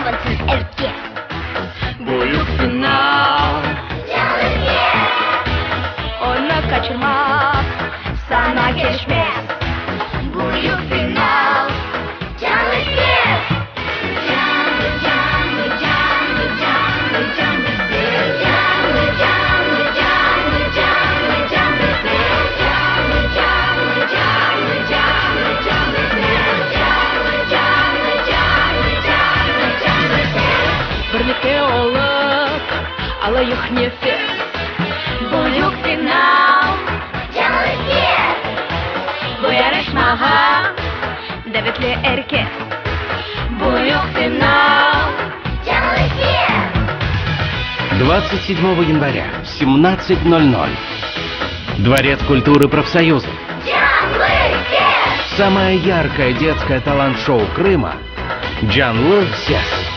tanzen erkek. Büyük final. Onu kaçırmak sana geçmez. Büyük final. Canlı ses. Canlı canlı canlı canlı canlı ses. Canlı canlı canlı canlı canlı ses. Canlı canlı canlı canlı canlı ses. Canlı canlı canlı canlı canlı ses. Birlikte olup alayıq nefes. Büyük final. Canlı ses. Bu yarışmağa davetli herkes. Büyük final. Canlı ses. 27 января в 17:00. Дворец культуры профсоюзов. Canlı ses. Самое яркое детское талант-шоу Крыма «Джанлы Сес».